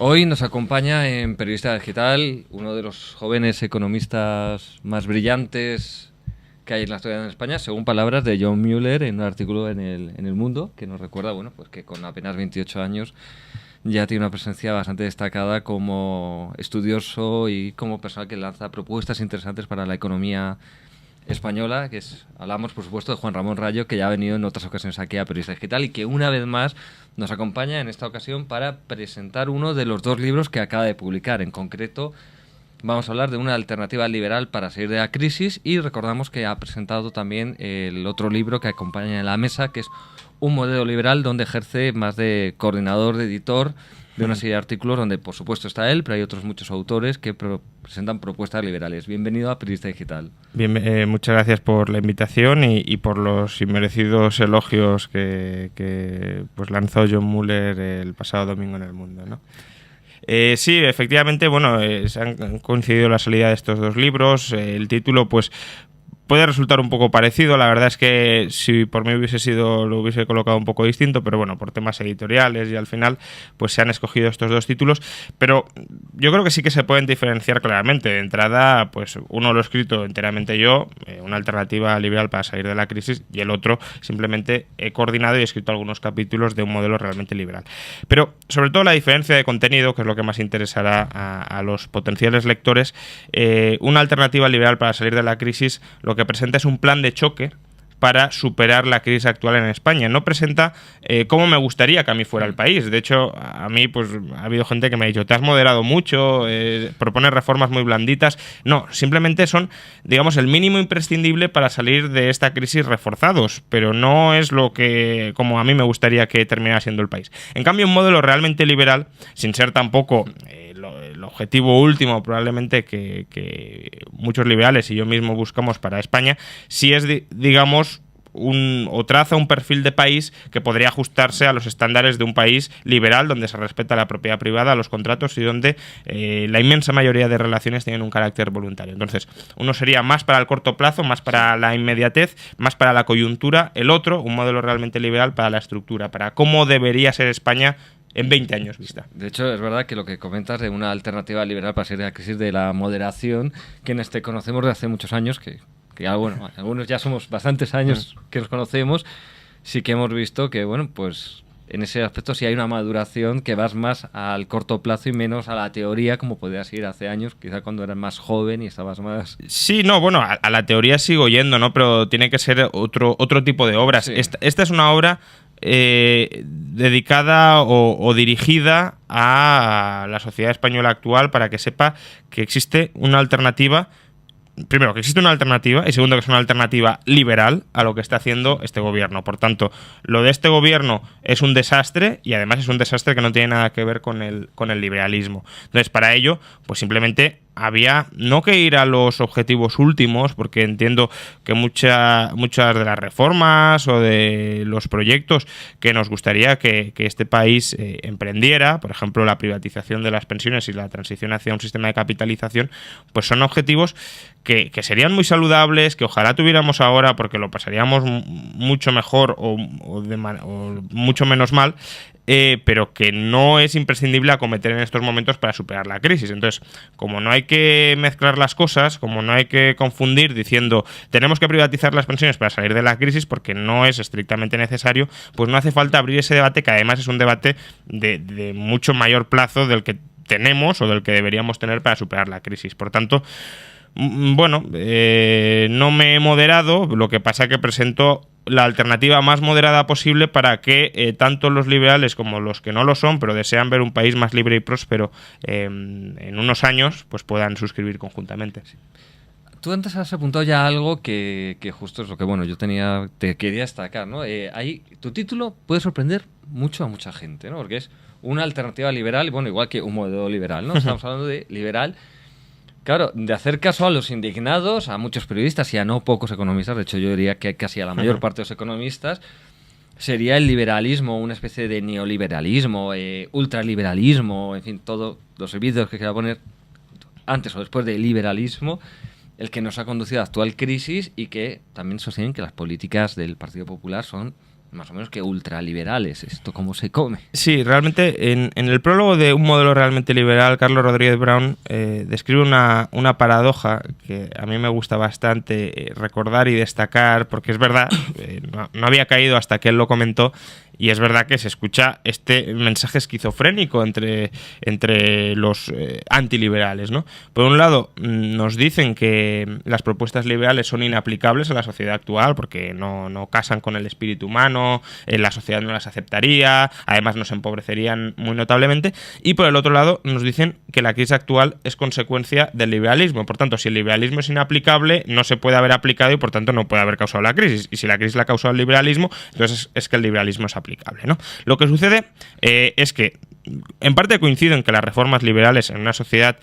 Hoy nos acompaña en Periodista Digital uno de los jóvenes economistas más brillantes que hay en la historia de España, según palabras de John Mueller en un artículo en el Mundo, que nos recuerda, bueno, pues que con apenas 28 años ya tiene una presencia bastante destacada como estudioso y como persona que lanza propuestas interesantes para la economía española, hablamos por supuesto de Juan Ramón Rayo, que ya ha venido en otras ocasiones aquí a Periodista Digital y que una vez más nos acompaña en esta ocasión para presentar uno de los dos libros que acaba de publicar. En concreto, vamos a hablar de una alternativa liberal para salir de la crisis y recordamos que ha presentado también el otro libro que acompaña en la mesa, que es un modelo liberal, donde ejerce más de coordinador, de editor de una serie de artículos donde por supuesto está él, pero hay otros muchos autores que presentan propuestas liberales. Bienvenido a Periodista Digital. Bien, muchas gracias por la invitación y por los inmerecidos elogios que pues lanzó John Mueller el pasado domingo en El Mundo, ¿no? Sí, efectivamente, bueno, se han coincidido la salida de estos dos libros. El título, pues, puede resultar un poco parecido. La verdad es que si por mí hubiese sido, lo hubiese colocado un poco distinto, pero bueno, por temas editoriales y al final pues se han escogido estos dos títulos, pero yo creo que sí que se pueden diferenciar claramente. De entrada, pues uno lo he escrito enteramente yo, una alternativa liberal para salir de la crisis, y el otro simplemente he coordinado y he escrito algunos capítulos de un modelo realmente liberal. Pero sobre todo la diferencia de contenido, que es lo que más interesará a los potenciales lectores, una alternativa liberal para salir de la crisis lo que presenta es un plan de choque para superar la crisis actual en España. No presenta cómo me gustaría que a mí fuera el país. De hecho, a mí pues ha habido gente que me ha dicho, te has moderado mucho, propones reformas muy blanditas. No, simplemente son, digamos, el mínimo imprescindible para salir de esta crisis reforzados, pero no es lo que, como a mí me gustaría que terminara siendo el país. En cambio, un modelo realmente liberal, sin ser tampoco el objetivo último probablemente que muchos liberales y yo mismo buscamos para España, sí es, digamos, o traza un perfil de país que podría ajustarse a los estándares de un país liberal donde se respeta la propiedad privada, los contratos y donde la inmensa mayoría de relaciones tienen un carácter voluntario. Entonces, uno sería más para el corto plazo, más para la inmediatez, más para la coyuntura. El otro, un modelo realmente liberal para la estructura, para cómo debería ser España en 20 años vista. De hecho, es verdad que lo que comentas de una alternativa liberal para salir de la crisis de la moderación, quienes te conocemos de hace muchos años, que bueno, algunos ya somos bastantes años que nos conocemos, sí que hemos visto que, bueno, pues en ese aspecto sí hay una maduración, que vas más al corto plazo y menos a la teoría, como podías ir hace años, quizá cuando eras más joven y estabas más... Sí, no, bueno, a la teoría sigo yendo, ¿no? Pero tiene que ser otro tipo de obras. Sí. Esta es una obra dedicada o dirigida a la sociedad española actual para que sepa que existe una alternativa. Primero, que existe una alternativa, y segundo, que es una alternativa liberal a lo que está haciendo este gobierno. Por tanto, lo de este gobierno es un desastre, y además es un desastre que no tiene nada que ver con el liberalismo. Entonces, para ello, pues simplemente había no que ir a los objetivos últimos, porque entiendo que muchas de las reformas o de los proyectos que nos gustaría que este país emprendiera, por ejemplo la privatización de las pensiones y la transición hacia un sistema de capitalización, pues son objetivos que serían muy saludables, que ojalá tuviéramos ahora porque lo pasaríamos mucho mejor o mucho menos mal, pero que no es imprescindible acometer en estos momentos para superar la crisis. Entonces, como no hay que mezclar las cosas, como no hay que confundir diciendo tenemos que privatizar las pensiones para salir de la crisis porque no es estrictamente necesario, pues no hace falta abrir ese debate, que además es un debate de mucho mayor plazo del que tenemos o del que deberíamos tener para superar la crisis. Por tanto, bueno, no me he moderado, lo que pasa es que presento la alternativa más moderada posible para que tanto los liberales como los que no lo son, pero desean ver un país más libre y próspero en unos años, pues puedan suscribir conjuntamente. Sí. Tú antes has apuntado ya algo que justo es lo que bueno yo te quería destacar, ¿no? Ahí tu título puede sorprender mucho a mucha gente, ¿no? Porque es una alternativa liberal, bueno, igual que un modelo liberal, ¿no? Estamos hablando de liberal. Claro, de hacer caso a los indignados, a muchos periodistas y a no pocos economistas, de hecho yo diría que casi a la mayor parte de los economistas, sería el liberalismo, una especie de neoliberalismo, ultraliberalismo, en fin, todos los servicios que quiera poner antes o después del liberalismo, el que nos ha conducido a la actual crisis y que también sostienen que las políticas del Partido Popular son más o menos que ultraliberales. ¿Esto cómo se come? Sí, realmente en el prólogo de Un modelo realmente liberal, Carlos Rodríguez Brown describe una paradoja que a mí me gusta bastante recordar y destacar, porque es verdad, no había caído hasta que él lo comentó, y es verdad que se escucha este mensaje esquizofrénico entre los antiliberales, ¿no? Por un lado, nos dicen que las propuestas liberales son inaplicables a la sociedad actual porque no casan con el espíritu humano, la sociedad no las aceptaría, además nos empobrecerían muy notablemente, y por el otro lado nos dicen que la crisis actual es consecuencia del liberalismo. Por tanto, si el liberalismo es inaplicable, no se puede haber aplicado y por tanto no puede haber causado la crisis. Y si la crisis la ha causado el liberalismo, entonces es que el liberalismo es aplicable, ¿no? Lo que sucede es que en parte coincido en que las reformas liberales en una sociedad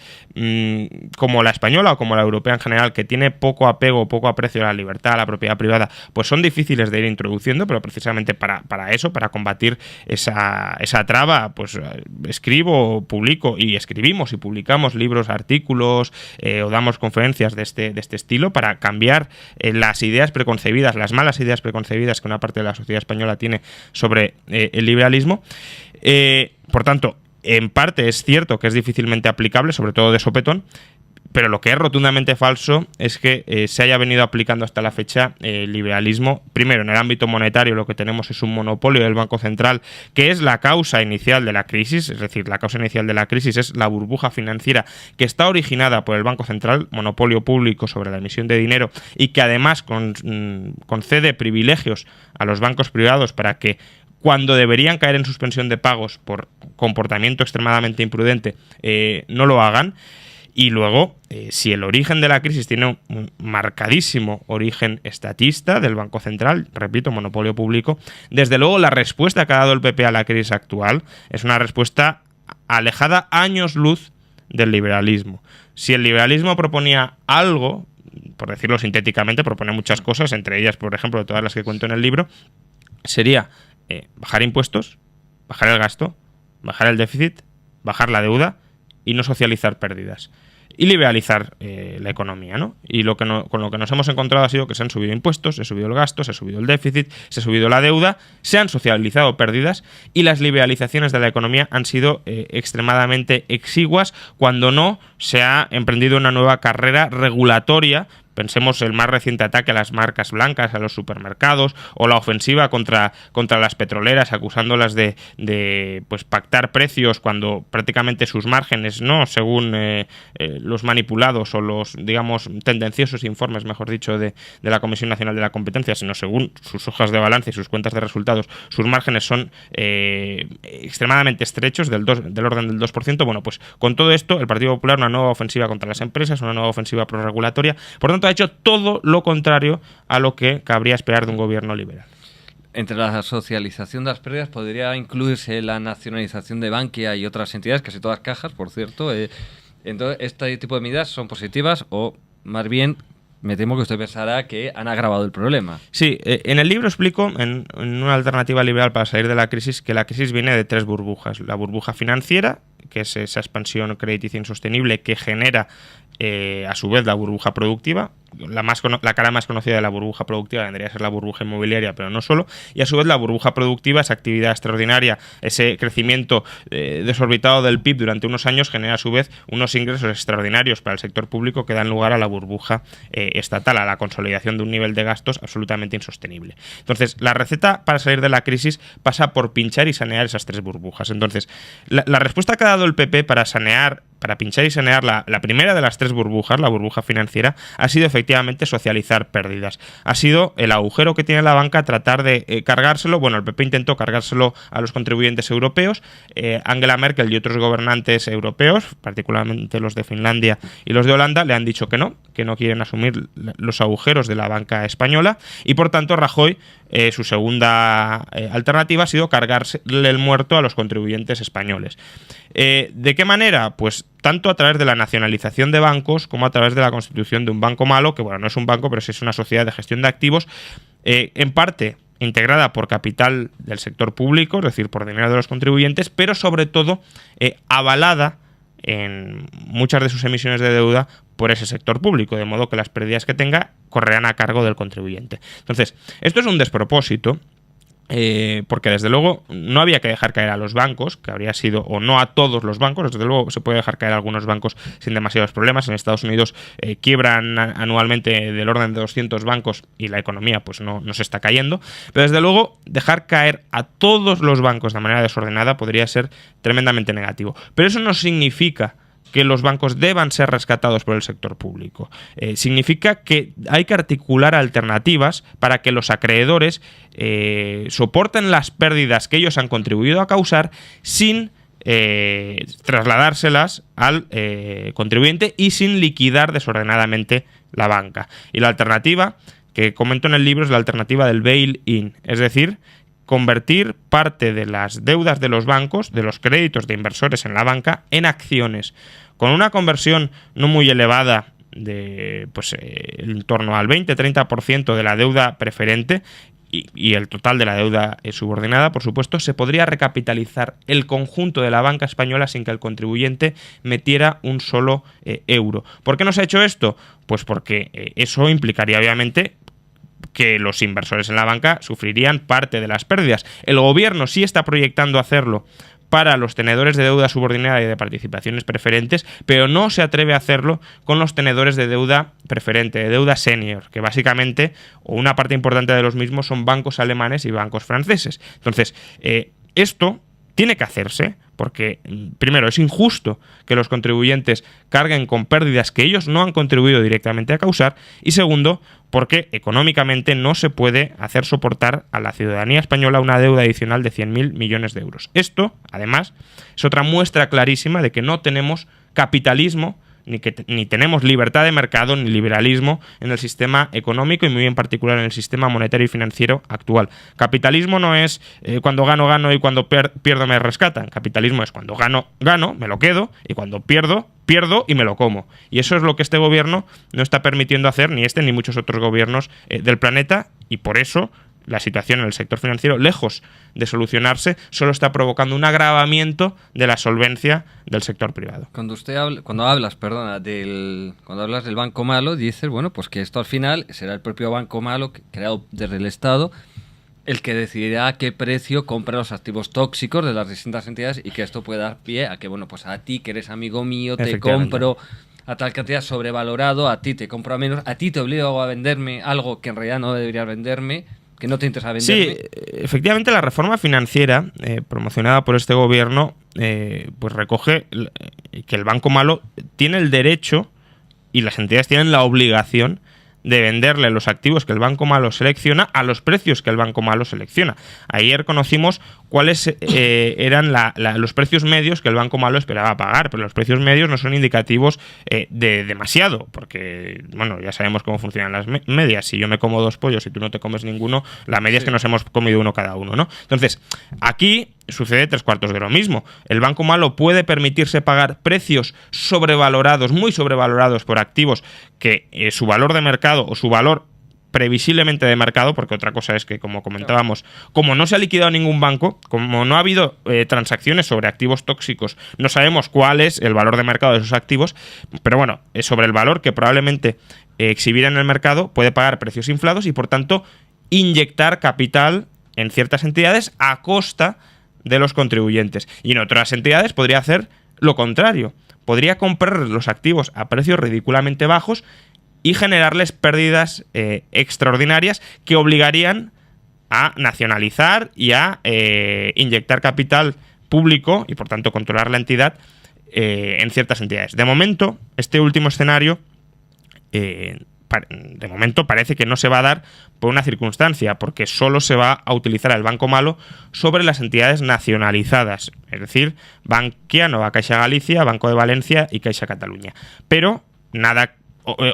como la española o como la europea en general, que tiene poco apego, poco aprecio a la libertad, a la propiedad privada, pues son difíciles de ir introduciendo, pero precisamente para eso, para combatir esa traba, pues escribo, publico y escribimos y publicamos libros, artículos o damos conferencias de este estilo para cambiar las ideas preconcebidas, las malas ideas preconcebidas que una parte de la sociedad española tiene sobre el liberalismo. Por tanto, en parte es cierto que es difícilmente aplicable, sobre todo de sopetón, pero lo que es rotundamente falso es que se haya venido aplicando hasta la fecha el liberalismo. Primero, en el ámbito monetario lo que tenemos es un monopolio del Banco Central, que es la causa inicial de la crisis, es decir, la causa inicial de la crisis es la burbuja financiera que está originada por el Banco Central, monopolio público sobre la emisión de dinero, y que además concede privilegios a los bancos privados para que cuando deberían caer en suspensión de pagos por comportamiento extremadamente imprudente, no lo hagan. Y luego, si el origen de la crisis tiene un marcadísimo origen estatista del Banco Central, repito, monopolio público, desde luego la respuesta que ha dado el PP a la crisis actual es una respuesta alejada años luz del liberalismo. Si el liberalismo proponía algo, por decirlo sintéticamente, propone muchas cosas, entre ellas, por ejemplo, todas las que cuento en el libro, sería bajar impuestos, bajar el gasto, bajar el déficit, bajar la deuda y no socializar pérdidas. Y liberalizar la economía, ¿no? Y con lo que nos hemos encontrado ha sido que se han subido impuestos, se ha subido el gasto, se ha subido el déficit, se ha subido la deuda, se han socializado pérdidas y las liberalizaciones de la economía han sido extremadamente exiguas, cuando no se ha emprendido una nueva carrera regulatoria. Pensemos el más reciente ataque a las marcas blancas, a los supermercados, o la ofensiva contra las petroleras, acusándolas de pues pactar precios cuando prácticamente sus márgenes, no según los manipulados o los, digamos, tendenciosos informes, mejor dicho, de la Comisión Nacional de la Competencia, sino según sus hojas de balance y sus cuentas de resultados, sus márgenes son extremadamente estrechos, del orden del 2%. Bueno, pues con todo esto, el Partido Popular, una nueva ofensiva contra las empresas, una nueva ofensiva prorregulatoria. Por tanto, ha hecho todo lo contrario a lo que cabría esperar de un gobierno liberal. Entre la socialización de las pérdidas podría incluirse la nacionalización de Bankia y otras entidades, casi todas cajas, por cierto. Entonces, este tipo de medidas son positivas o, más bien, me temo que usted pensará que han agravado el problema. Sí, en el libro explico, en una alternativa liberal para salir de la crisis, que la crisis viene de tres burbujas. La burbuja financiera, que es esa expansión crediticia insostenible que genera a su vez la burbuja productiva. La cara más conocida de la burbuja productiva vendría a ser la burbuja inmobiliaria, pero no solo. Y a su vez la burbuja productiva, esa actividad extraordinaria, ese crecimiento desorbitado del PIB durante unos años, genera a su vez unos ingresos extraordinarios para el sector público que dan lugar a la burbuja estatal, a la consolidación de un nivel de gastos absolutamente insostenible. Entonces, la receta para salir de la crisis pasa por pinchar y sanear esas tres burbujas. Entonces, la respuesta que ha dado el PP para pinchar y sanear la primera de las tres burbujas, la burbuja financiera, ha sido efectivamente socializar pérdidas. Ha sido el agujero que tiene la banca tratar de cargárselo. Bueno, el PP intentó cargárselo a los contribuyentes europeos. Angela Merkel y otros gobernantes europeos, particularmente los de Finlandia y los de Holanda, le han dicho que no quieren asumir los agujeros de la banca española, y por tanto Rajoy, su segunda alternativa ha sido cargarle el muerto a los contribuyentes españoles. ¿De qué manera? Pues tanto a través de la nacionalización de bancos como a través de la constitución de un banco malo, que bueno, no es un banco, pero sí es una sociedad de gestión de activos, en parte integrada por capital del sector público, es decir, por dinero de los contribuyentes, pero sobre todo avalada en muchas de sus emisiones de deuda por ese sector público, de modo que las pérdidas que tenga correrán a cargo del contribuyente. Entonces, esto es un despropósito, porque desde luego no había que dejar caer a los bancos, que habría sido, o no a todos los bancos, desde luego se puede dejar caer a algunos bancos sin demasiados problemas. En Estados Unidos quiebran anualmente del orden de 200 bancos y la economía pues no se está cayendo, pero desde luego dejar caer a todos los bancos de manera desordenada podría ser tremendamente negativo. Pero eso no significa que los bancos deban ser rescatados por el sector público. Significa que hay que articular alternativas para que los acreedores soporten las pérdidas que ellos han contribuido a causar sin trasladárselas al contribuyente y sin liquidar desordenadamente la banca. Y la alternativa que comento en el libro es la alternativa del bail-in, es decir, convertir parte de las deudas de los bancos, de los créditos de inversores en la banca, en acciones, con una conversión no muy elevada de en torno al 20-30% de la deuda preferente y el total de la deuda subordinada, por supuesto, se podría recapitalizar el conjunto de la banca española sin que el contribuyente metiera un solo euro. ¿Por qué no se ha hecho esto? Pues porque eso implicaría obviamente que los inversores en la banca sufrirían parte de las pérdidas. El gobierno sí está proyectando hacerlo para los tenedores de deuda subordinada y de participaciones preferentes, pero no se atreve a hacerlo con los tenedores de deuda preferente, de deuda senior, que básicamente, o una parte importante de los mismos, son bancos alemanes y bancos franceses. Entonces, esto tiene que hacerse porque, primero, es injusto que los contribuyentes carguen con pérdidas que ellos no han contribuido directamente a causar, y segundo, porque económicamente no se puede hacer soportar a la ciudadanía española una deuda adicional de 100.000 millones de euros. Esto, además, es otra muestra clarísima de que no tenemos capitalismo, ni tenemos libertad de mercado ni liberalismo en el sistema económico y muy en particular en el sistema monetario y financiero actual. Capitalismo no es cuando gano y cuando pierdo me rescatan. Capitalismo es cuando gano, me lo quedo, y cuando pierdo y me lo como. Y eso es lo que este gobierno no está permitiendo hacer, ni este ni muchos otros gobiernos del planeta, y por eso la situación en el sector financiero, lejos de solucionarse, solo está provocando un agravamiento de la solvencia del sector privado. Cuando hablas del banco malo, dices, bueno, pues que esto al final será el propio banco malo creado desde el Estado el que decidirá a qué precio compra los activos tóxicos de las distintas entidades, y que esto puede dar pie a que, bueno, pues a ti, que eres amigo mío, te compro a tal cantidad sobrevalorado, a ti te compro a menos, a ti te obligo a venderme algo que en realidad no deberías venderme, que no te interesa venderme. Sí, efectivamente la reforma financiera promocionada por este gobierno pues recoge que el banco malo tiene el derecho y las entidades tienen la obligación de venderle los activos que el banco malo selecciona a los precios que el banco malo selecciona. Ayer conocimos cuáles eran los precios medios que el banco malo esperaba pagar, pero los precios medios no son indicativos de demasiado, porque, bueno, ya sabemos cómo funcionan las medias. Si yo me como 2 pollos y tú no te comes ninguno, la media es que nos hemos comido uno cada uno, ¿no? Entonces, aquí sucede 3/4 de lo mismo. El banco malo puede permitirse pagar precios sobrevalorados, muy sobrevalorados por activos que su valor de mercado o su valor previsiblemente de mercado, porque otra cosa es que, como comentábamos, como no se ha liquidado ningún banco, como no ha habido transacciones sobre activos tóxicos, no sabemos cuál es el valor de mercado de esos activos, pero bueno, es sobre el valor que probablemente exhibiera en el mercado, puede pagar precios inflados y, por tanto, inyectar capital en ciertas entidades a costa de los contribuyentes. Y en otras entidades podría hacer lo contrario. Podría comprar los activos a precios ridículamente bajos y generarles pérdidas extraordinarias que obligarían a nacionalizar y a inyectar capital público y, por tanto, controlar la entidad en ciertas entidades. De momento, este último escenario parece que no se va a dar por una circunstancia, porque solo se va a utilizar el banco malo sobre las entidades nacionalizadas, es decir, Bankia, Nova Caixa Galicia, Banco de Valencia y Caixa Cataluña. Pero nada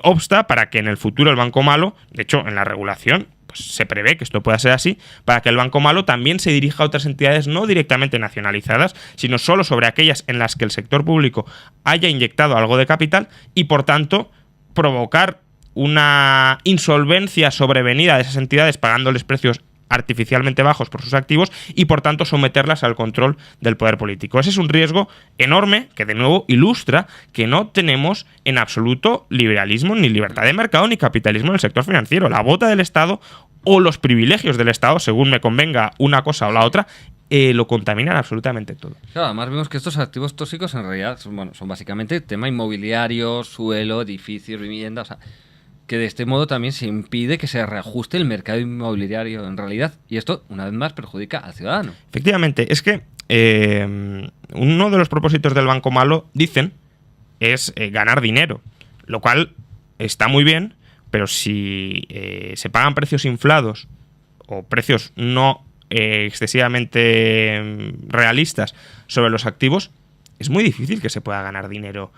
obsta para que en el futuro el banco malo, de hecho en la regulación pues se prevé que esto pueda ser así, para que el banco malo también se dirija a otras entidades no directamente nacionalizadas, sino solo sobre aquellas en las que el sector público haya inyectado algo de capital y, por tanto, provocar una insolvencia sobrevenida de esas entidades pagándoles precios artificialmente bajos por sus activos y, por tanto, someterlas al control del poder político. Ese es un riesgo enorme que, de nuevo, ilustra que no tenemos en absoluto liberalismo, ni libertad de mercado, ni capitalismo en el sector financiero. La bota del Estado o los privilegios del Estado, según me convenga una cosa o la otra, lo contaminan absolutamente todo. Claro, además vemos que estos activos tóxicos en realidad son básicamente tema inmobiliario, suelo, edificios, vivienda, o sea, que de este modo también se impide que se reajuste el mercado inmobiliario en realidad. Y esto, una vez más, perjudica al ciudadano. Efectivamente, es que uno de los propósitos del Banco Malo, dicen, es ganar dinero, lo cual está muy bien, pero si se pagan precios inflados o precios no excesivamente realistas sobre los activos, es muy difícil que se pueda ganar dinero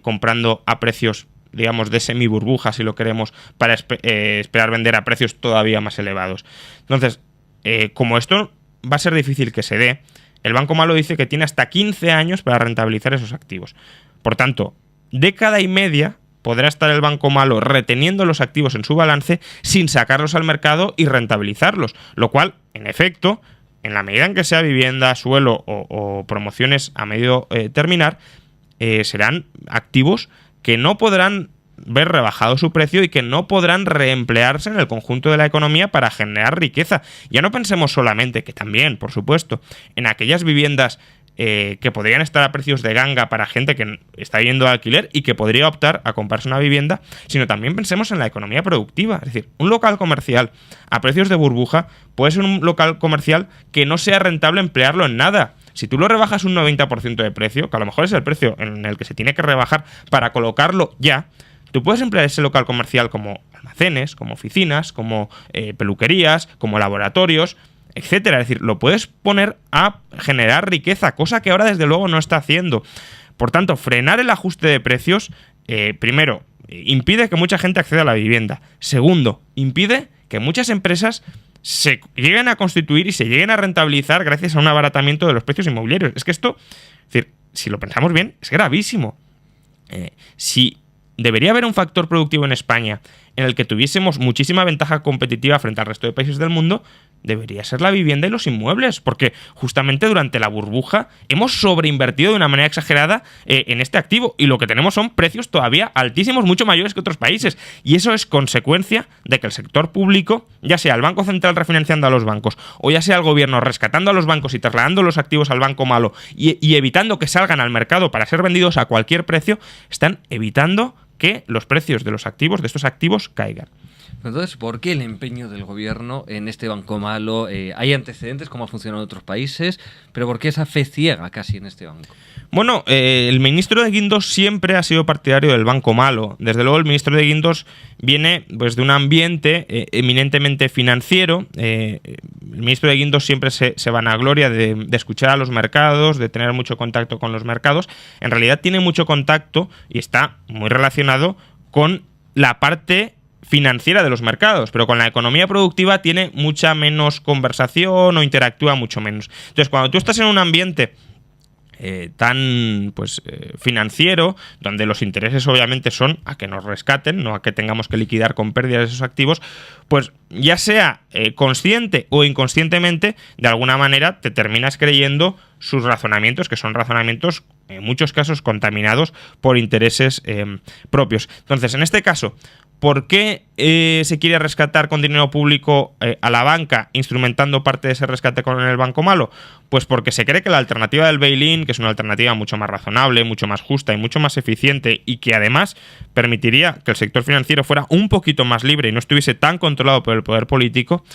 comprando a precios, digamos, de semi-burbuja, si lo queremos, para esperar vender a precios todavía más elevados. Entonces, como esto va a ser difícil que se dé, el Banco Malo dice que tiene hasta 15 años para rentabilizar esos activos. Por tanto, década y media podrá estar el Banco Malo reteniendo los activos en su balance sin sacarlos al mercado y rentabilizarlos, lo cual, en efecto, en la medida en que sea vivienda, suelo o promociones a medio terminar, serán activos que no podrán ver rebajado su precio y que no podrán reemplearse en el conjunto de la economía para generar riqueza. Ya no pensemos solamente, que también, por supuesto, en aquellas viviendas que podrían estar a precios de ganga para gente que está yendo de alquiler y que podría optar a comprarse una vivienda, sino también pensemos en la economía productiva. Es decir, un local comercial a precios de burbuja puede ser un local comercial que no sea rentable emplearlo en nada. Si tú lo rebajas un 90% de precio, que a lo mejor es el precio en el que se tiene que rebajar para colocarlo ya, tú puedes emplear ese local comercial como almacenes, como oficinas, como peluquerías, como laboratorios, etcétera. Es decir, lo puedes poner a generar riqueza, cosa que ahora desde luego no está haciendo. Por tanto, frenar el ajuste de precios, primero, impide que mucha gente acceda a la vivienda. Segundo, impide que muchas empresas se lleguen a constituir y se lleguen a rentabilizar gracias a un abaratamiento de los precios inmobiliarios. Es que esto, es decir, si lo pensamos bien, es gravísimo. Si debería haber un factor productivo en España en el que tuviésemos muchísima ventaja competitiva frente al resto de países del mundo, debería ser la vivienda y los inmuebles, porque justamente durante la burbuja hemos sobreinvertido de una manera exagerada en este activo y lo que tenemos son precios todavía altísimos, mucho mayores que otros países, y eso es consecuencia de que el sector público, ya sea el Banco Central refinanciando a los bancos o ya sea el gobierno rescatando a los bancos y trasladando los activos al Banco Malo y evitando que salgan al mercado para ser vendidos a cualquier precio, están evitando que los precios de los activos, de estos activos, caigan. Entonces, ¿por qué el empeño del gobierno en este Banco Malo? Hay antecedentes, cómo ha funcionado en otros países, pero ¿por qué esa fe ciega casi en este banco? Bueno, el ministro de Guindos siempre ha sido partidario del Banco Malo. Desde luego, el ministro de Guindos viene pues, de un ambiente eminentemente financiero. El ministro de Guindos siempre se vanagloria de escuchar a los mercados, de tener mucho contacto con los mercados. En realidad tiene mucho contacto y está muy relacionado con la parte financiera de los mercados, pero con la economía productiva tiene mucha menos conversación o interactúa mucho menos. Entonces, cuando tú estás en un ambiente tan financiero, donde los intereses obviamente son a que nos rescaten, no a que tengamos que liquidar con pérdidas esos activos, pues ya sea consciente o inconscientemente, de alguna manera te terminas creyendo sus razonamientos, que son razonamientos en muchos casos contaminados por intereses propios. Entonces, en este caso, ¿por qué se quiere rescatar con dinero público a la banca, instrumentando parte de ese rescate con el Banco Malo? Pues porque se cree que la alternativa del bail-in, que es una alternativa mucho más razonable, mucho más justa y mucho más eficiente, y que además permitiría que el sector financiero fuera un poquito más libre y no estuviese tan controlado por el poder político,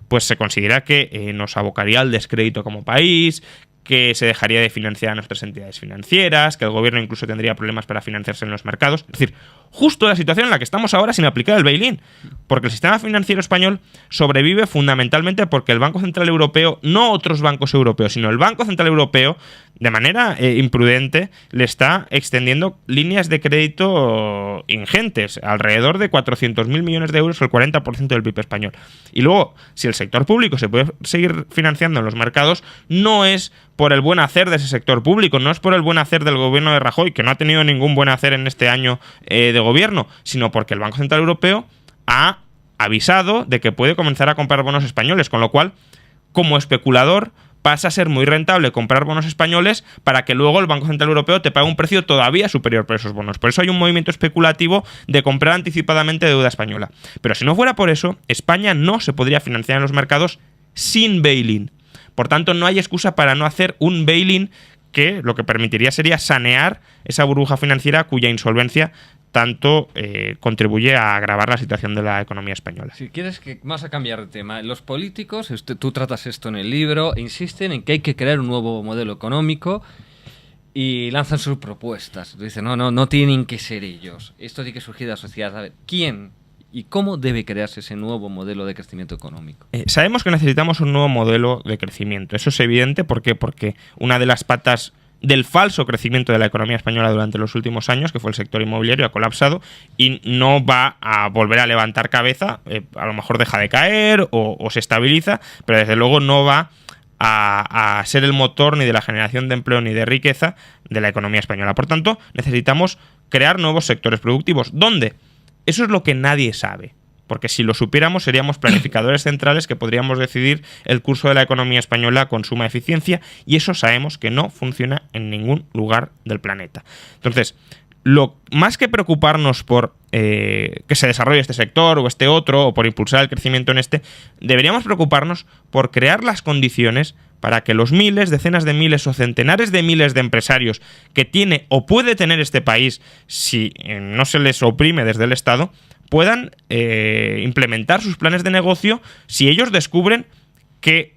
pues se considera que nos abocaría al descrédito como país, que se dejaría de financiar a nuestras entidades financieras, que el gobierno incluso tendría problemas para financiarse en los mercados. Es decir, justo la situación en la que estamos ahora sin aplicar el bail-in, porque el sistema financiero español sobrevive fundamentalmente porque el Banco Central Europeo, no otros bancos europeos, sino el Banco Central Europeo, de manera imprudente, le está extendiendo líneas de crédito ingentes, alrededor de 400.000 millones de euros, o el 40% del PIB español. Y luego, si el sector público se puede seguir financiando en los mercados, no es por el buen hacer de ese sector público, no es por el buen hacer del gobierno de Rajoy, que no ha tenido ningún buen hacer en este año de gobierno, sino porque el Banco Central Europeo ha avisado de que puede comenzar a comprar bonos españoles, con lo cual, como especulador, pasa a ser muy rentable comprar bonos españoles para que luego el Banco Central Europeo te pague un precio todavía superior por esos bonos. Por eso hay un movimiento especulativo de comprar anticipadamente deuda española. Pero si no fuera por eso, España no se podría financiar en los mercados sin bail-in. Por tanto, no hay excusa para no hacer un bail-in que lo que permitiría sería sanear esa burbuja financiera cuya insolvencia tanto contribuye a agravar la situación de la economía española. Si quieres que vamos a cambiar de tema, los políticos, tú tratas esto en el libro, insisten en que hay que crear un nuevo modelo económico y lanzan sus propuestas. Dicen, no tienen que ser ellos. Esto tiene que surgir de la sociedad. A ver, ¿quién y cómo debe crearse ese nuevo modelo de crecimiento económico? Sabemos que necesitamos un nuevo modelo de crecimiento. Eso es evidente. ¿Por qué? Porque una de las patas del falso crecimiento de la economía española durante los últimos años, que fue el sector inmobiliario, ha colapsado y no va a volver a levantar cabeza. A lo mejor deja de caer o se estabiliza, pero desde luego no va a ser el motor ni de la generación de empleo ni de riqueza de la economía española. Por tanto, necesitamos crear nuevos sectores productivos. ¿Dónde? Eso es lo que nadie sabe. Porque si lo supiéramos seríamos planificadores centrales que podríamos decidir el curso de la economía española con suma eficiencia, y eso sabemos que no funciona en ningún lugar del planeta. Entonces, más que preocuparnos por que se desarrolle este sector o este otro, o por impulsar el crecimiento en este, deberíamos preocuparnos por crear las condiciones para que los miles, decenas de miles o centenares de miles de empresarios que tiene o puede tener este país si no se les oprime desde el Estado, puedan implementar sus planes de negocio si ellos descubren que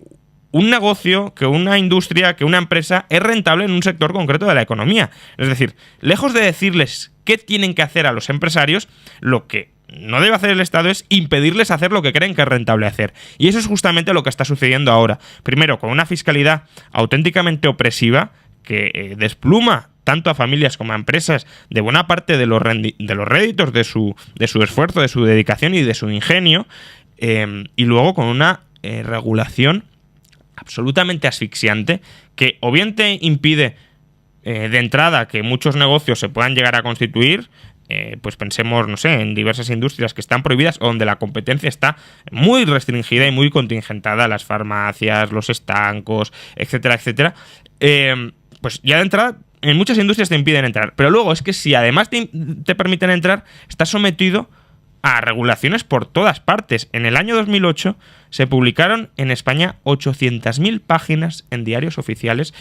un negocio, que una industria, que una empresa es rentable en un sector concreto de la economía. Es decir, lejos de decirles qué tienen que hacer a los empresarios, lo que no debe hacer el Estado es impedirles hacer lo que creen que es rentable hacer. Y eso es justamente lo que está sucediendo ahora. Primero, con una fiscalidad auténticamente opresiva que despluma tanto a familias como a empresas de buena parte de los réditos de su esfuerzo, de su dedicación y de su ingenio, y luego con una regulación absolutamente asfixiante que o bien te impide de entrada que muchos negocios se puedan llegar a constituir, pues pensemos, no sé, en diversas industrias que están prohibidas o donde la competencia está muy restringida y muy contingentada, las farmacias, los estancos, etcétera, etcétera, pues ya de entrada en muchas industrias te impiden entrar. Pero luego es que si además te permiten entrar, estás sometido a regulaciones por todas partes. En el año 2008 se publicaron en España 800.000 páginas en diarios oficiales,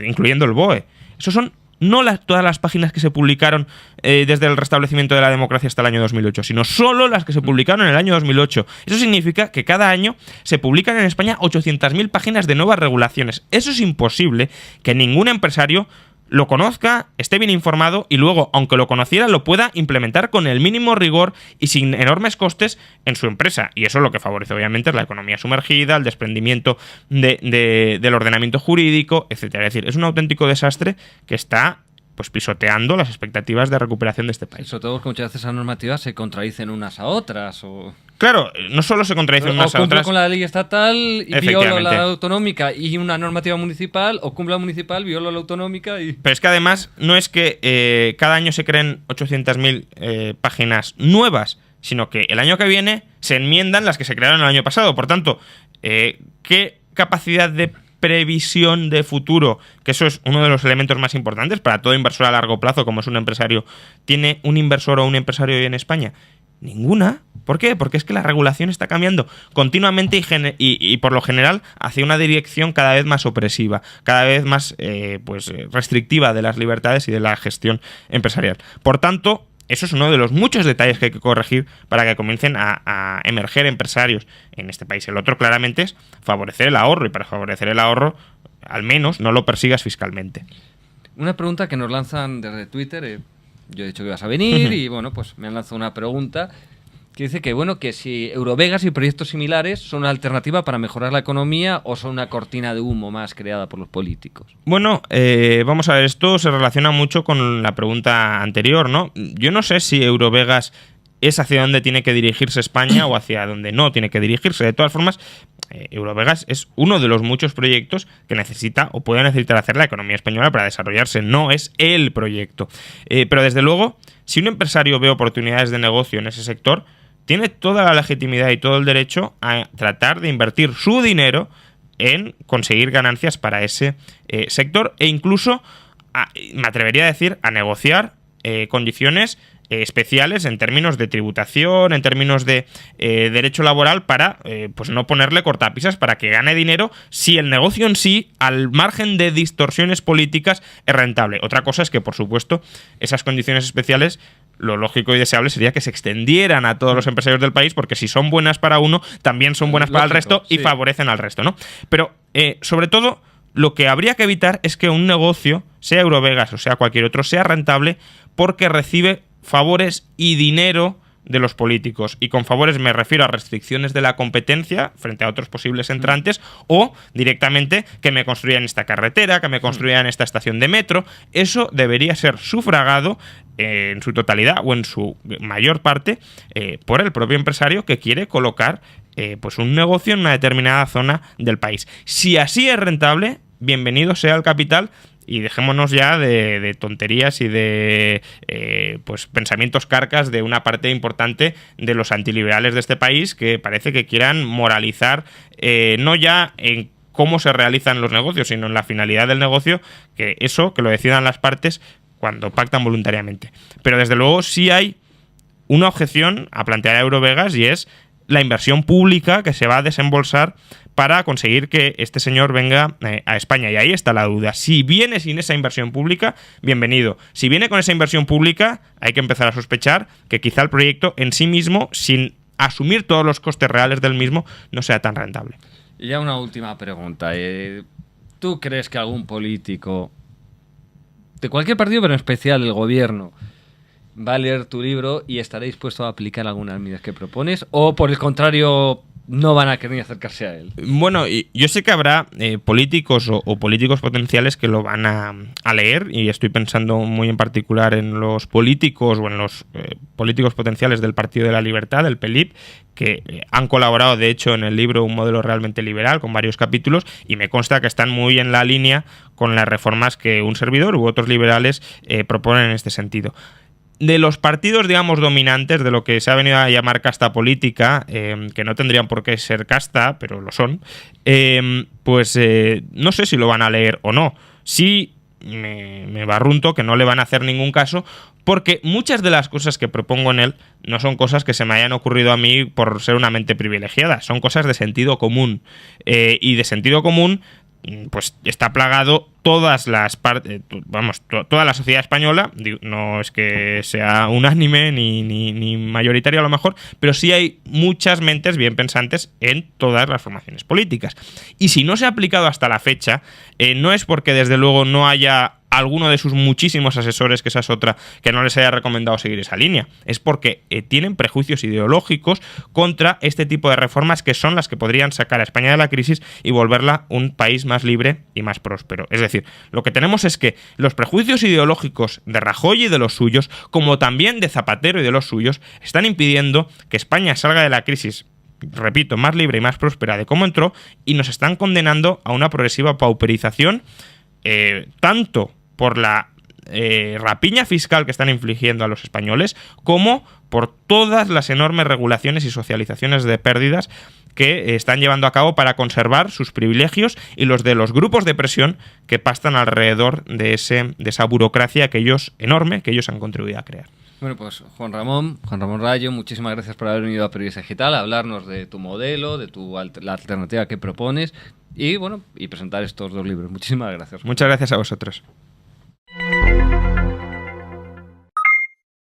incluyendo el BOE. Eso son no todas las páginas que se publicaron desde el restablecimiento de la democracia hasta el año 2008, sino solo las que se publicaron en el año 2008. Eso significa que cada año se publican en España 800.000 páginas de nuevas regulaciones. Eso es imposible que ningún empresario lo conozca, esté bien informado y luego, aunque lo conociera, lo pueda implementar con el mínimo rigor y sin enormes costes en su empresa. Y eso lo que favorece, obviamente, es la economía sumergida, el desprendimiento del ordenamiento jurídico, etcétera. Es decir, es un auténtico desastre que está pues pisoteando las expectativas de recuperación de este país. Sobre todo porque muchas veces esas normativas se contradicen unas a otras. Claro, no solo se contradicen unas a otras. O cumplo con la ley estatal y violo la autonómica y una normativa municipal, o cumplo la municipal, violo la autonómica y... Pero es que además no es que cada año se creen 800.000 páginas nuevas, sino que el año que viene se enmiendan las que se crearon el año pasado. Por tanto, ¿qué capacidad de previsión de futuro, que eso es uno de los elementos más importantes para todo inversor a largo plazo, como es un empresario, tiene un inversor o un empresario hoy en España? Ninguna. ¿Por qué? Porque es que la regulación está cambiando continuamente y por lo general hacia una dirección cada vez más opresiva, cada vez más restrictiva de las libertades y de la gestión empresarial. Por tanto, eso es uno de los muchos detalles que hay que corregir para que comiencen a emerger empresarios en este país. El otro claramente es favorecer el ahorro, y para favorecer el ahorro, al menos no lo persigas fiscalmente. Una pregunta que nos lanzan desde Twitter. Yo he dicho que ibas a venir y bueno, pues me han lanzado una pregunta que dice que bueno, que si Eurovegas y proyectos similares son una alternativa para mejorar la economía o son una cortina de humo más creada por los políticos. Bueno, vamos a ver, esto se relaciona mucho con la pregunta anterior, ¿no? Yo no sé si Eurovegas es hacia dónde tiene que dirigirse España o hacia dónde no tiene que dirigirse. De todas formas, Eurovegas es uno de los muchos proyectos que necesita o puede necesitar hacer la economía española para desarrollarse. No es el proyecto. Pero desde luego, si un empresario ve oportunidades de negocio en ese sector, tiene toda la legitimidad y todo el derecho a tratar de invertir su dinero en conseguir ganancias para ese sector e incluso, me atrevería a decir, a negociar condiciones especiales en términos de tributación, en términos de derecho laboral para pues no ponerle cortapisas para que gane dinero si el negocio en sí, al margen de distorsiones políticas, es rentable. Otra cosa es que, por supuesto, esas condiciones especiales, lo lógico y deseable sería que se extendieran a todos los empresarios del país, porque si son buenas para uno, también son buenas para el resto y favorecen al resto, ¿no? Pero, sobre todo, lo que habría que evitar es que un negocio, sea Eurovegas o sea cualquier otro, sea rentable porque recibe favores y dinero de los políticos. Y con favores me refiero a restricciones de la competencia frente a otros posibles entrantes o directamente que me construyan esta carretera, que me construyan esta estación de metro. Eso debería ser sufragado en su totalidad o en su mayor parte por el propio empresario que quiere colocar pues un negocio en una determinada zona del país. Si así es rentable, bienvenido sea el capital. Y dejémonos ya de tonterías y de pues pensamientos carcas de una parte importante de los antiliberales de este país que parece que quieran moralizar no ya en cómo se realizan los negocios, sino en la finalidad del negocio, que lo decidan las partes cuando pactan voluntariamente. Pero desde luego sí hay una objeción a plantear a Eurovegas y es la inversión pública que se va a desembolsar para conseguir que este señor venga a España. Y ahí está la duda. Si viene sin esa inversión pública, bienvenido. Si viene con esa inversión pública, hay que empezar a sospechar que quizá el proyecto en sí mismo, sin asumir todos los costes reales del mismo, no sea tan rentable. Y ya una última pregunta. ¿Tú crees que algún político, de cualquier partido, pero en especial el gobierno, va a leer tu libro y estará dispuesto a aplicar algunas medidas que propones? ¿O por el contrario, no van a querer acercarse a él? Bueno, yo sé que habrá políticos o políticos potenciales que lo van a leer, y estoy pensando muy en particular en los políticos o en los políticos potenciales del Partido de la Libertad, del PELIP, que han colaborado de hecho en el libro Un modelo realmente liberal con varios capítulos, y me consta que están muy en la línea con las reformas que un servidor u otros liberales proponen en este sentido. De los partidos, digamos, dominantes, de lo que se ha venido a llamar casta política, que no tendrían por qué ser casta, pero lo son, pues no sé si lo van a leer o no. Sí me barrunto que no le van a hacer ningún caso, porque muchas de las cosas que propongo en él no son cosas que se me hayan ocurrido a mí por ser una mente privilegiada, son cosas de sentido común. Y de sentido común, pues está plagado todas las partes, toda la sociedad española. No es que sea unánime ni mayoritario a lo mejor, pero sí hay muchas mentes bien pensantes en todas las formaciones políticas. Y si no se ha aplicado hasta la fecha, no es porque desde luego no haya alguno de sus muchísimos asesores, que esa es otra, que no les haya recomendado seguir esa línea. Es porque tienen prejuicios ideológicos contra este tipo de reformas, que son las que podrían sacar a España de la crisis y volverla un país más libre y más próspero. Es decir, lo que tenemos es que los prejuicios ideológicos de Rajoy y de los suyos, como también de Zapatero y de los suyos, están impidiendo que España salga de la crisis, repito, más libre y más próspera de cómo entró, y nos están condenando a una progresiva pauperización, tanto por la rapiña fiscal que están infligiendo a los españoles, como por todas las enormes regulaciones y socializaciones de pérdidas que están llevando a cabo para conservar sus privilegios y los de los grupos de presión que pastan alrededor de esa burocracia enorme que ellos han contribuido a crear. Bueno, pues Juan Ramón Rayo, muchísimas gracias por haber venido a Periodista Digital a hablarnos de tu modelo, de la alternativa que propones y presentar estos dos libros. Muchísimas gracias. Muchas gracias a vosotros.